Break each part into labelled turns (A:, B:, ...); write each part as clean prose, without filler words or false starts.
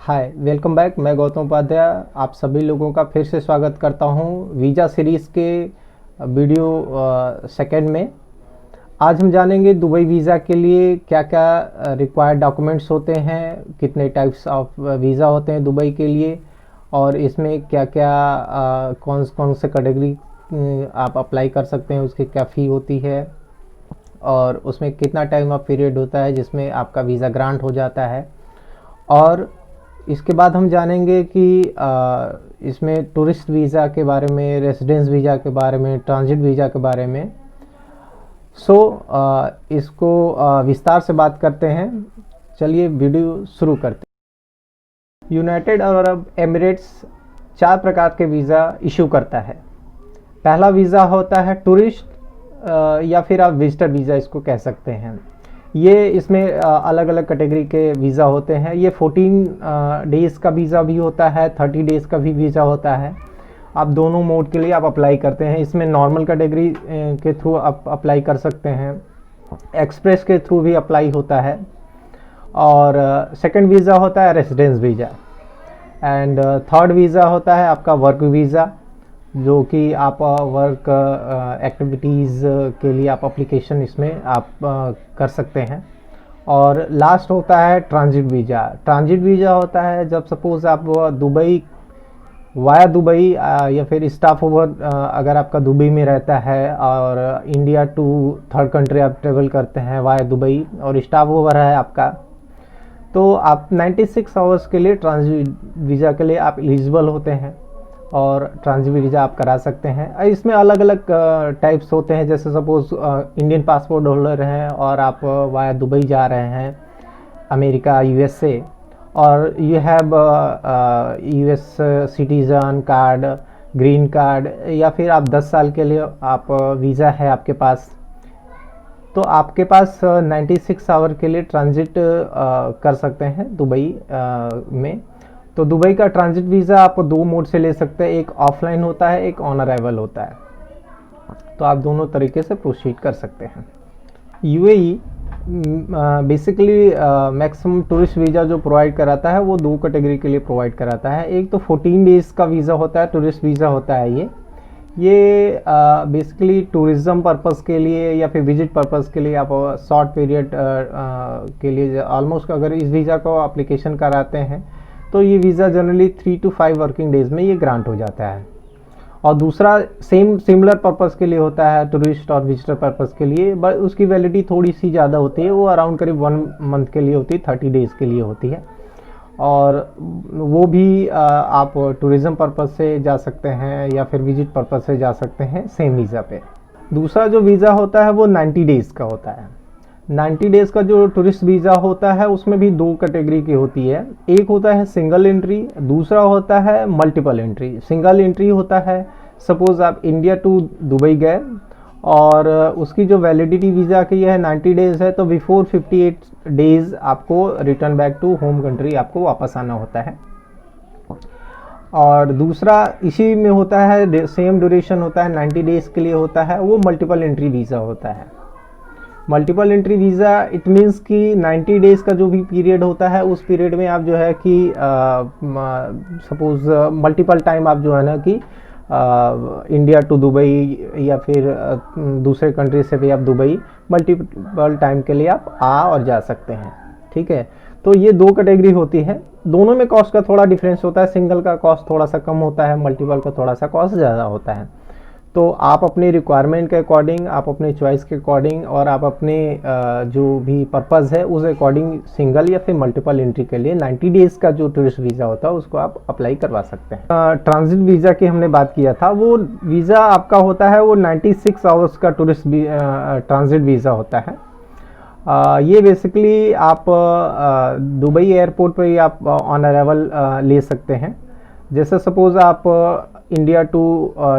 A: हाय, welcome back. मैं गौतम उपाध्याय आप सभी लोगों का फिर से स्वागत करता हूं वीज़ा सीरीज़ के वीडियो सेकंड में। आज हम जानेंगे दुबई वीज़ा के लिए क्या क्या रिक्वायर्ड डॉक्यूमेंट्स होते हैं, कितने टाइप्स ऑफ वीज़ा होते हैं दुबई के लिए, और इसमें क्या क्या कौन कौन से कैटेगरी आप अप्लाई कर सकते हैं, उसकी क्या फ़ी होती है, और उसमें कितना टाइम ऑफ पीरियड होता है जिसमें आपका वीज़ा ग्रांट हो जाता है। और इसके बाद हम जानेंगे कि इसमें टूरिस्ट वीज़ा के बारे में, रेसिडेंस वीज़ा के बारे में, ट्रांजिट वीज़ा के बारे में। इसको विस्तार से बात करते हैं। चलिए वीडियो शुरू करते हैं। यूनाइटेड अरब एमिरेट्स 4 प्रकार के वीज़ा इशू करता है। पहला वीज़ा होता है टूरिस्ट या फिर आप विजिटर वीज़ा इसको कह सकते हैं। ये इसमें अलग अलग कैटेगरी के वीज़ा होते हैं। ये 14 डेज़ का वीज़ा भी होता है, 30 डेज़ का भी वीज़ा होता है। आप दोनों मोड के लिए आप अप्लाई करते हैं। इसमें नॉर्मल कैटेगरी के थ्रू आप अप्लाई कर सकते हैं, एक्सप्रेस के थ्रू भी अप्लाई होता है। और सेकंड वीज़ा होता है residence visa, and third visa होता है आपका वर्क वीज़ा, जो कि आप वर्क एक्टिविटीज़ के लिए आप एप्लीकेशन इसमें आप कर सकते हैं। और लास्ट होता है ट्रांजिट वीज़ा। ट्रांजिट वीज़ा होता है जब सपोज़ आप दुबई वाया दुबई या फिर स्टाफ ओवर अगर आपका दुबई में रहता है और इंडिया टू थर्ड कंट्री आप ट्रेवल करते हैं वाया दुबई और स्टाफ ओवर है आपका, तो आप 96 आवर्स के लिए ट्रांजिट वीज़ा के लिए आप एलिजिबल होते हैं और ट्रांजिट वीज़ा आप करा सकते हैं। इसमें अलग अलग टाइप्स होते हैं। जैसे सपोज़ इंडियन पासपोर्ट होल्डर हैं और आप वाया दुबई जा रहे हैं अमेरिका यूएसए, और you have US citizen card, green card, या फिर आप 10 साल के लिए आप वीज़ा है आपके पास, तो आपके पास 96 आवर के लिए ट्रांजिट कर सकते हैं दुबई में। तो दुबई का ट्रांजिट वीज़ा आप 2 मोड से ले सकते हैं, एक ऑफलाइन होता है, एक ऑन अराइवल होता है। तो आप दोनों तरीके से प्रोसीड कर सकते हैं। UAE basically maximum tourist visa जो प्रोवाइड कराता है वो 2 कैटेगरी के लिए प्रोवाइड कराता है। एक तो 14 डेज़ का वीज़ा होता है, टूरिस्ट वीज़ा होता है। ये बेसिकली टूरिज़्म पर्पज़ के लिए या फिर विजिट पर्पज़ के लिए आप शॉर्ट पीरियड के लिए ऑलमोस्ट अगर इस वीज़ा को एप्लीकेशन कराते हैं तो ये visa generally 3 to 5 working days में ये ग्रांट हो जाता है। और दूसरा सिमिलर पर्पज़ के लिए होता है, टूरिस्ट और विजिटर पर्पज़ के लिए, बट उसकी वैलिडिटी थोड़ी सी ज़्यादा होती है। वो अराउंड करीब 1 मंथ के लिए होती है, 30 डेज़ के लिए होती है। और वो भी आप टूरिज़म पर्पज़ से जा सकते हैं या फिर विजिट पर्पज़ से जा सकते हैं सेम वीज़ा पे। दूसरा जो वीज़ा होता है वो 90 डेज़ का होता है। 90 डेज़ का जो टूरिस्ट वीज़ा होता है उसमें भी 2 कैटेगरी की होती है। एक होता है सिंगल एंट्री, दूसरा होता है मल्टीपल एंट्री। सिंगल एंट्री होता है सपोज़ आप इंडिया टू दुबई गए और उसकी जो वैलिडिटी वीज़ा की है 90 डेज़ है, तो बिफोर 58 डेज़ आपको return back to home country आपको वापस आना होता है। और दूसरा इसी में होता है, सेम ड्यूरेशन होता है, 90 डेज़ के लिए होता है, वो मल्टीपल एंट्री वीज़ा होता है। Multiple entry visa it means कि 90 डेज़ का जो भी पीरियड होता है उस पीरियड में आप जो है कि सपोज़ मल्टीपल टाइम आप जो है ना कि इंडिया टू दुबई या फिर दूसरे कंट्री से भी आप दुबई मल्टीपल टाइम के लिए आप आ और जा सकते हैं। ठीक है, तो ये 2 कैटेगरी होती है। दोनों में कॉस्ट का थोड़ा डिफरेंस होता है। सिंगल का कॉस्ट थोड़ा सा कम होता है, मल्टीपल का थोड़ा सा कॉस्ट ज़्यादा होता है। तो आप अपनी रिक्वायरमेंट के अकॉर्डिंग, आप अपने चॉइस के अकॉर्डिंग और आप अपने जो भी पर्पज़ है उस अकॉर्डिंग सिंगल या फिर मल्टीपल एंट्री के लिए 90 डेज़ का जो टूरिस्ट वीज़ा होता है उसको आप अप्लाई करवा सकते हैं। ट्रांजिट वीज़ा की हमने बात किया था, वो वीज़ा आपका होता है वो 96 आवर्स का टूरिस्ट ट्रांजिट वीज़ा होता है। ये बेसिकली आप दुबई एयरपोर्ट पर ही आप ऑन अराइवल ले सकते हैं। जैसे सपोज़ आप इंडिया टू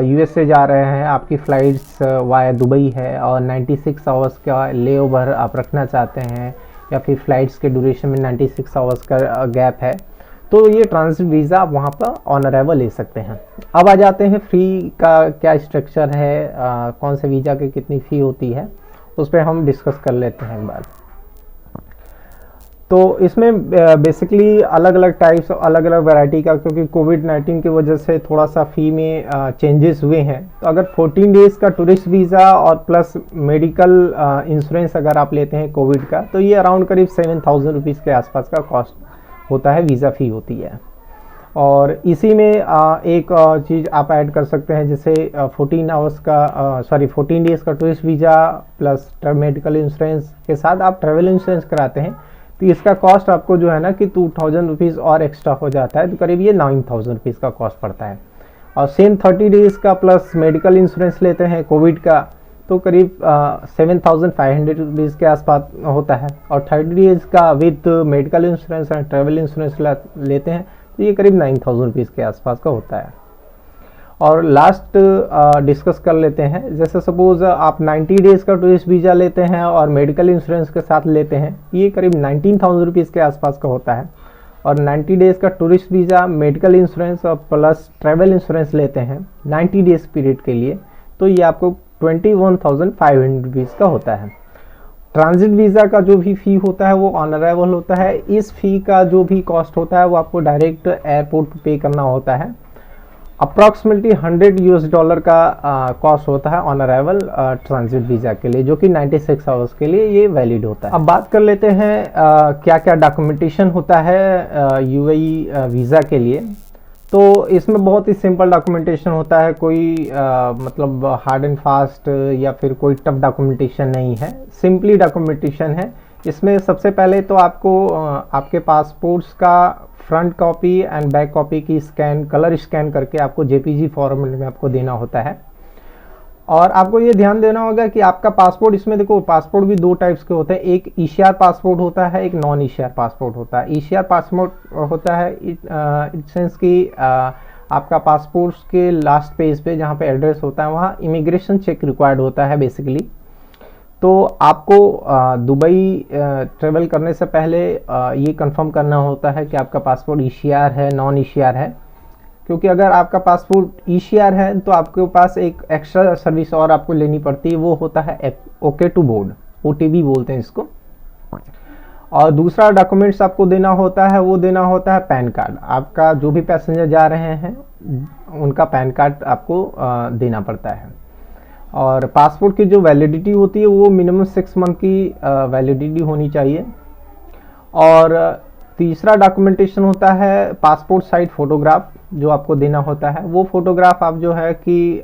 A: यूएसए जा रहे हैं, आपकी फ़्लाइट्स वाया दुबई है और 96 आवर्स का लेओवर आप रखना चाहते हैं या फिर फ़्लाइट्स के ड्यूरेशन में 96 आवर्स का गैप है, तो ये ट्रांजिट वीज़ा आप वहाँ पर ऑन अराइवल ले सकते हैं। अब आ जाते हैं फ़ी का क्या स्ट्रक्चर है, कौन से वीज़ा की कितनी फ़ी होती है, उस पर हम डिस्कस कर लेते हैं एक बार। तो इसमें बेसिकली अलग अलग टाइप्स, अलग अलग वैरायटी का, क्योंकि कोविड-19 की वजह से थोड़ा सा फ़ी में चेंजेस हुए हैं। तो अगर 14 डेज़ का टूरिस्ट वीज़ा और प्लस मेडिकल इंश्योरेंस अगर आप लेते हैं कोविड का, तो ये अराउंड करीब 7000 रुपीज़ के आसपास का कॉस्ट होता है, वीज़ा फ़ी होती है। और इसी में एक चीज़ आप ऐड कर सकते हैं, जैसे 14 डेज़ का tourist visa plus medical insurance के साथ आप ट्रैवल इंश्योरेंस कराते हैं, तो इसका कॉस्ट आपको जो है ना कि 2000 रुपीज़ और एक्स्ट्रा हो जाता है, तो करीब ये 9000 रुपीज़ का कॉस्ट पड़ता है। और सेम 30 डेज़ का प्लस मेडिकल इंश्योरेंस लेते हैं कोविड का, तो करीब 7500 रुपीज़ के आसपास होता है। और 30 डेज़ का with medical insurance and travel insurance लेते हैं, तो ये करीब 9000 रुपीज़ के आसपास का होता है। और लास्ट डिस्कस कर लेते हैं, जैसे सपोज आप 90 डेज़ का टूरिस्ट वीज़ा लेते हैं और मेडिकल इंश्योरेंस के साथ लेते हैं, ये करीब 19000 रुपीज़ के आसपास का होता है। और 90 डेज़ का टूरिस्ट वीज़ा, मेडिकल इंश्योरेंस और प्लस ट्रैवल इंश्योरेंस लेते हैं 90 डेज़ पीरियड के लिए, तो ये आपको 21500 रुपीज़ का होता है। ट्रांजिट वीज़ा का जो भी फ़ी होता है वो ऑन अराइवल होता है। इस फ़ी का जो भी कॉस्ट होता है वो आपको डायरेक्ट एयरपोर्ट पे पे करना होता है। अप्रॉक्सीमेटली $100 का कॉस्ट होता है ऑन अराइवल ट्रांजिट वीज़ा के लिए, जो कि 96 आवर्स के लिए ये वैलिड होता है। अब बात कर लेते हैं क्या क्या डॉक्यूमेंटेशन होता है यूएई वीज़ा के लिए। तो इसमें बहुत ही सिंपल डॉक्यूमेंटेशन होता है, कोई मतलब हार्ड एंड फास्ट या फिर कोई टफ डॉक्यूमेंटेशन नहीं है, सिंपली डॉक्यूमेंटेशन है। इसमें सबसे पहले तो आपको आपके पासपोर्ट्स का front copy and back copy की कलर स्कैन करके आपको जेपीजी फॉर्मेट में आपको देना होता है। और आपको ये ध्यान देना होगा कि आपका पासपोर्ट, इसमें देखो पासपोर्ट भी दो टाइप्स के होते हैं, एक ईसीआर पासपोर्ट होता है, एक नॉन ईसीआर पासपोर्ट होता है। ईसीआर पासपोर्ट होता है इन सेंस कि आपका पासपोर्ट के लास्ट पेज पे जहाँ पे एड्रेस होता है वहाँ इमिग्रेशन चेक रिक्वायर्ड होता है बेसिकली। तो आपको दुबई ट्रेवल करने से पहले ये कंफर्म करना होता है कि आपका पासपोर्ट ईसीआर है, नॉन ईसीआर है। क्योंकि अगर आपका पासपोर्ट ईसीआर है तो आपके पास एक एक्स्ट्रा सर्विस और आपको लेनी पड़ती है, वो होता है ओके टू बोर्ड, ओटीबी बोलते हैं इसको। और दूसरा डॉक्यूमेंट्स आपको देना होता है, वो देना होता है पैन कार्ड। आपका जो भी पैसेंजर जा रहे हैं उनका पैन कार्ड आपको देना पड़ता है। और पासपोर्ट की जो वैलिडिटी होती है वो मिनिमम 6 मंथ की वैलिडिटी होनी चाहिए। और तीसरा डॉक्यूमेंटेशन होता है पासपोर्ट साइज फोटोग्राफ, जो आपको देना होता है। वो फोटोग्राफ आप जो है कि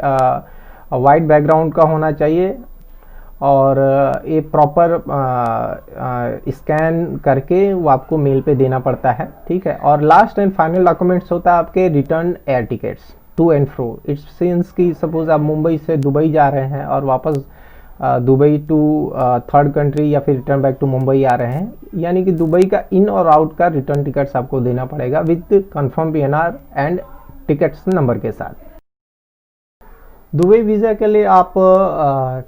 A: वाइट बैकग्राउंड का होना चाहिए और ये प्रॉपर स्कैन करके वो आपको मेल पे देना पड़ता है, ठीक है। और लास्ट एंड फाइनल डॉक्यूमेंट्स होता है आपके return air tickets to and fro. It's since कि सपोज आप मुंबई से दुबई जा रहे हैं और वापस दुबई टू थर्ड कंट्री या फिर रिटर्न बैक टू मुंबई आ रहे हैं, यानी कि दुबई का इन और आउट का रिटर्न टिकट्स आपको देना पड़ेगा with confirm PNR and tickets number के साथ। दुबई वीज़ा के लिए आप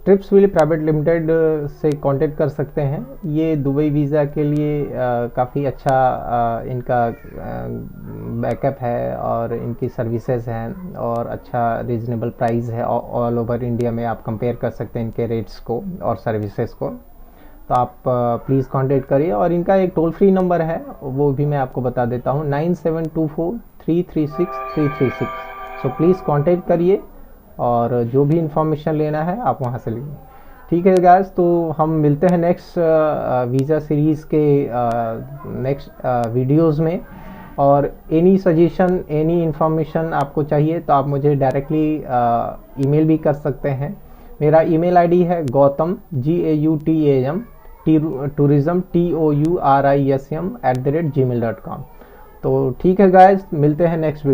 A: ट्रिप्स विली प्राइवेट लिमिटेड से कांटेक्ट कर सकते हैं। ये दुबई वीज़ा के लिए काफ़ी अच्छा इनका बैकअप है और इनकी सर्विसेज हैं और अच्छा रीज़नेबल प्राइस है। ऑल ओवर इंडिया में आप कंपेयर कर सकते हैं इनके रेट्स को और सर्विसेज को। तो आप प्लीज़ कांटेक्ट करिए। और इनका एक टोल फ्री नंबर है, वो भी मैं आपको बता देता हूँ, 9724336336। सो प्लीज़ कांटेक्ट करिए और जो भी इंफॉर्मेशन लेना है आप वहाँ से लीजिए। ठीक है गाइस, तो हम मिलते हैं नेक्स्ट वीज़ा सीरीज़ के नेक्स्ट वीडियोज़ में। और एनी सजेशन, एनी इंफॉर्मेशन आपको चाहिए तो आप मुझे डायरेक्टली ईमेल भी कर सकते हैं। मेरा ईमेल आईडी है Gautam GAUTAM tourism TOURISM @gmail.com। तो ठीक है गाइस, मिलते हैं नेक्स्ट वीडियो।